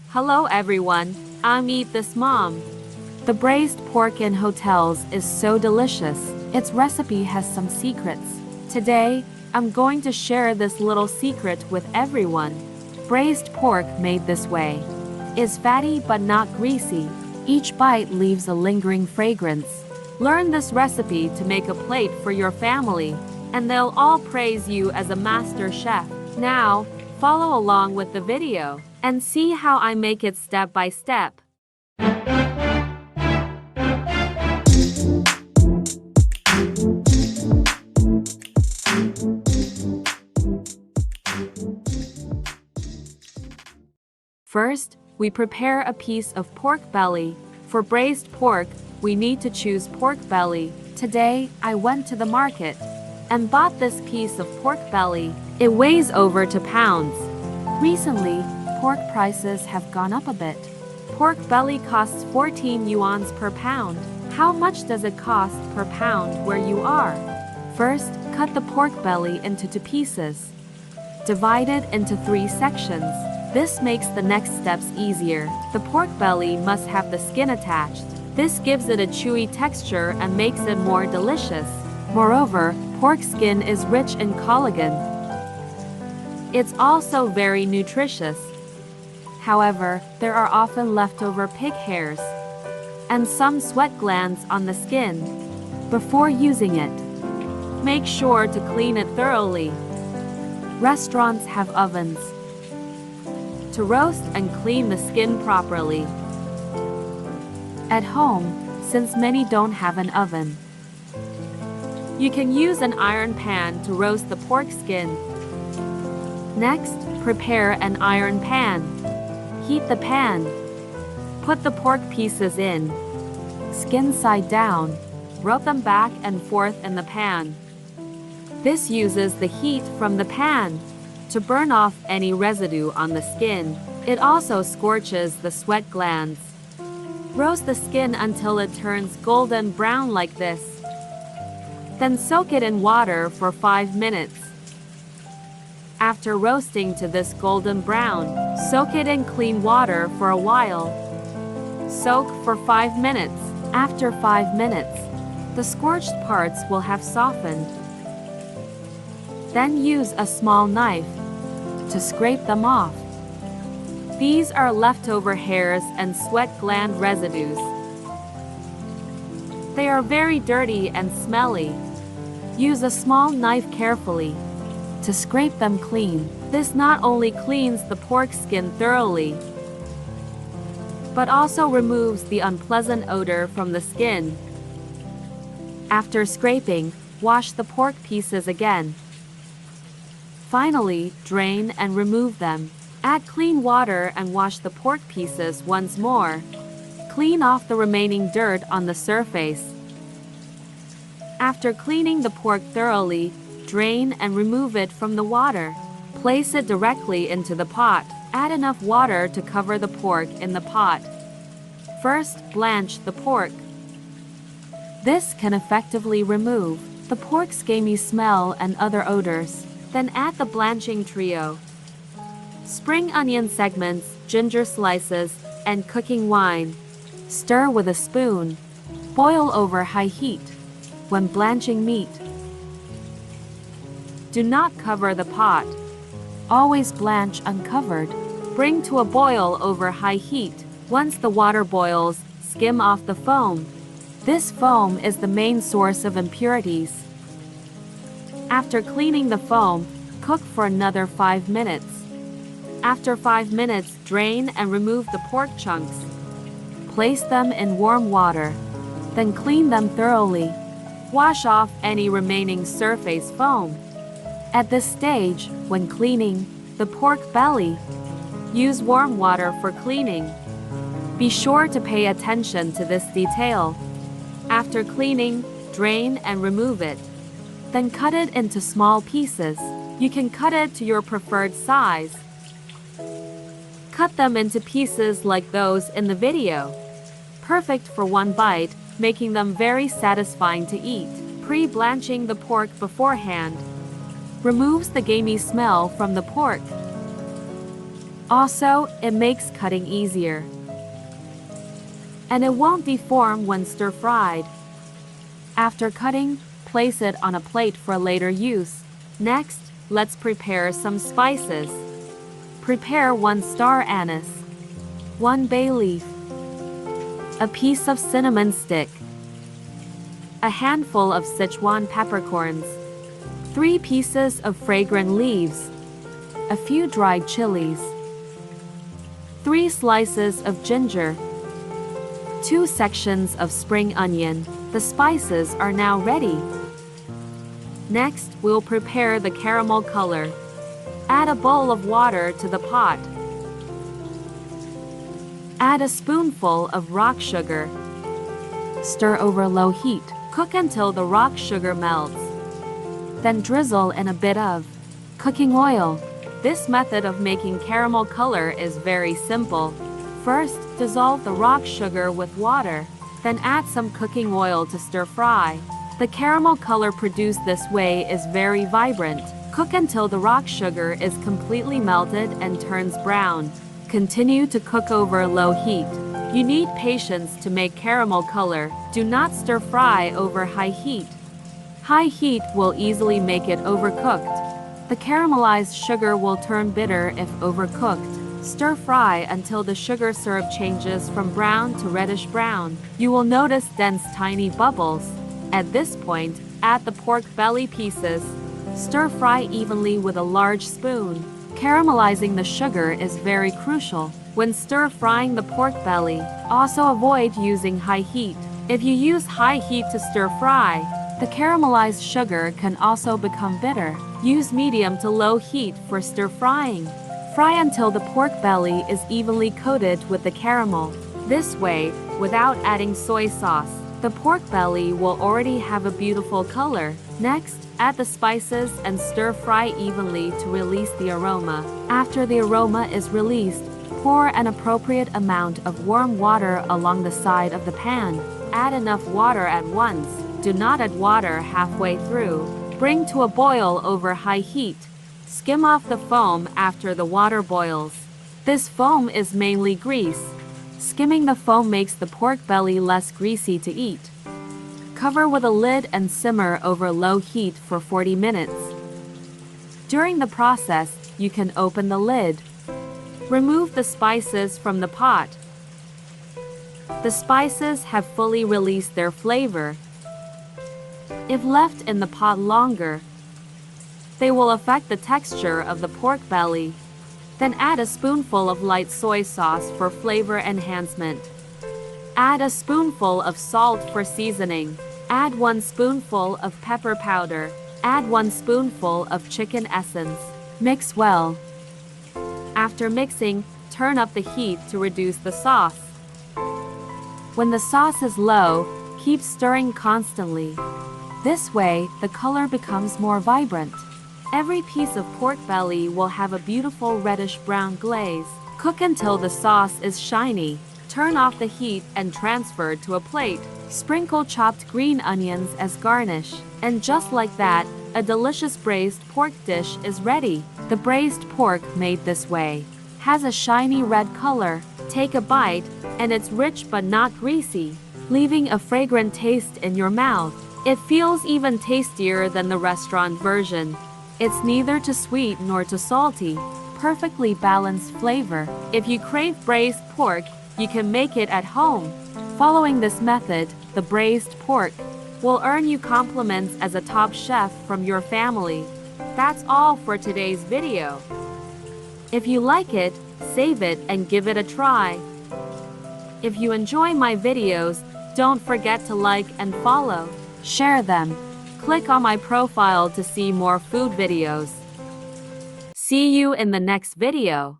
Hello everyone, I'm Eat This Mom. The braised pork in hotels is so delicious. Its recipe has some secrets. Today, I'm going to share this little secret with everyone. Braised pork made this way is fatty but not greasy. Each bite leaves a lingering fragrance. Learn this recipe to make a plate for your family, and they'll all praise you as a master chef. Now, follow along with the video and see how I make it step by step. First, we prepare a piece of pork belly. For braised pork, we need to choose pork belly. Today, I went to the market and bought this piece of pork belly. It weighs over 2 pounds. Recently, pork prices have gone up a bit. Pork belly costs 14 yuans per pound. How much does it cost per pound where you are? First, cut the pork belly into 2 pieces. Divide it into 3 sections. This makes the next steps easier. The pork belly must have the skin attached. This gives it a chewy texture and makes it more delicious. Moreover, pork skin is rich in collagen. It's also very nutritious. However, there are often leftover pig hairs and some sweat glands on the skin. Before using it, make sure to clean it thoroughly. Restaurants have ovens to roast and clean the skin properly. At home, since many don't have an oven, you can use an iron pan to roast the pork skin. Next, prepare an iron pan. Heat the pan. Put the pork pieces in. Skin side down. Rub them back and forth in the pan. This uses the heat from the pan to burn off any residue on the skin. It also scorches the sweat glands. Roast the skin until it turns golden brown like this. Then soak it in water for 5 minutes. After roasting to this golden brown, soak it in clean water for a while. Soak for 5 minutes. After 5 minutes, the scorched parts will have softened. Then use a small knife to scrape them off. These are leftover hairs and sweat gland residues. They are very dirty and smelly. Use a small knife carefully to scrape them clean. This not only cleans the pork skin thoroughly, but also removes the unpleasant odor from the skin. After scraping, wash the pork pieces again. Finally, drain and remove them. Add clean water and wash the pork pieces once more. Clean off the remaining dirt on the surface. After cleaning the pork thoroughly, drain and remove it from the water. Place it directly into the pot. Add enough water to cover the pork in the pot. First, blanch the pork. This can effectively remove the pork's gamey smell and other odors. Then add the blanching trio: spring onion segments, ginger slices, and cooking wine. Stir with a spoon. Boil over high heat. When blanching meat, do not cover the pot. Always blanch uncovered. Bring to a boil over high heat. Once the water boils, skim off the foam. This foam is the main source of impurities. After cleaning the foam, cook for another 5 minutes. After 5 minutes, drain and remove the pork chunks. Place them in warm water. Then clean them thoroughly. Wash off any remaining surface foam. At this stage, when cleaning the pork belly, use warm water for cleaning. Be sure to pay attention to this detail. After cleaning, drain and remove it. Then cut it into small pieces. You can cut it to your preferred size. Cut them into pieces like those in the video. Perfect for one bite, making them very satisfying to eat. Pre-blanching the pork beforehand removes the gamey smell from the pork. Also, it makes cutting easier. And it won't deform when stir-fried. After cutting, place it on a plate for later use. Next, let's prepare some spices. Prepare 1 star anise, 1 bay leaf, a piece of cinnamon stick, a handful of Sichuan peppercorns, 3 pieces of fragrant leaves, a few dried chilies, 3 slices of ginger, 2 sections of spring onion. The spices are now ready. Next, we'll prepare the caramel color. Add a bowl of water to the pot. Add a spoonful of rock sugar. Stir over low heat. Cook until the rock sugar melts. Then drizzle in a bit of cooking oil. This method of making caramel color is very simple. First, dissolve the rock sugar with water. Then add some cooking oil to stir fry. The caramel color produced this way is very vibrant. Cook until the rock sugar is completely melted and turns brown. Continue to cook over low heat. You need patience to make caramel color. Do not stir fry over high heat. High heat will easily make it overcooked. The caramelized sugar will turn bitter if overcooked. Stir fry until the sugar syrup changes from brown to reddish brown. You will notice dense tiny bubbles. At this point, add the pork belly pieces. Stir fry evenly with a large spoon. Caramelizing the sugar is very crucial. When stir frying the pork belly, also avoid using high heat. If you use high heat to stir fry, the caramelized sugar can also become bitter. Use medium to low heat for stir frying. Fry until the pork belly is evenly coated with the caramel. This way, without adding soy sauce, the pork belly will already have a beautiful color. Next, add the spices and stir fry evenly to release the aroma. After the aroma is released, pour an appropriate amount of warm water along the side of the pan. Add enough water at once. Do not add water halfway through. Bring to a boil over high heat. Skim off the foam after the water boils. This foam is mainly grease. Skimming the foam makes the pork belly less greasy to eat. Cover with a lid and simmer over low heat for 40 minutes. During the process, you can open the lid. Remove the spices from the pot. The spices have fully released their flavor. If left in the pot longer, they will affect the texture of the pork belly. Then add a spoonful of light soy sauce for flavor enhancement. Add a spoonful of salt for seasoning. Add 1 spoonful of pepper powder. Add 1 spoonful of chicken essence. Mix well. After mixing, turn up the heat to reduce the sauce. When the sauce is low, keep stirring constantly. This way, the color becomes more vibrant. Every piece of pork belly will have a beautiful reddish-brown glaze. Cook until the sauce is shiny. Turn off the heat and transfer to a plate. Sprinkle chopped green onions as garnish. And just like that, a delicious braised pork dish is ready. The braised pork made this way has a shiny red color. Take a bite, and it's rich but not greasy, leaving a fragrant taste in your mouth. It feels even tastier than the restaurant version. It's neither too sweet nor too salty. Perfectly balanced flavor. If you crave braised pork, you can make it at home. Following this method, the braised pork will earn you compliments as a top chef from your family. That's all for today's video. If you like it, save it and give it a try. If you enjoy my videos, don't forget to like and follow. Share them. Click on my profile to see more food videos. See you in the next video.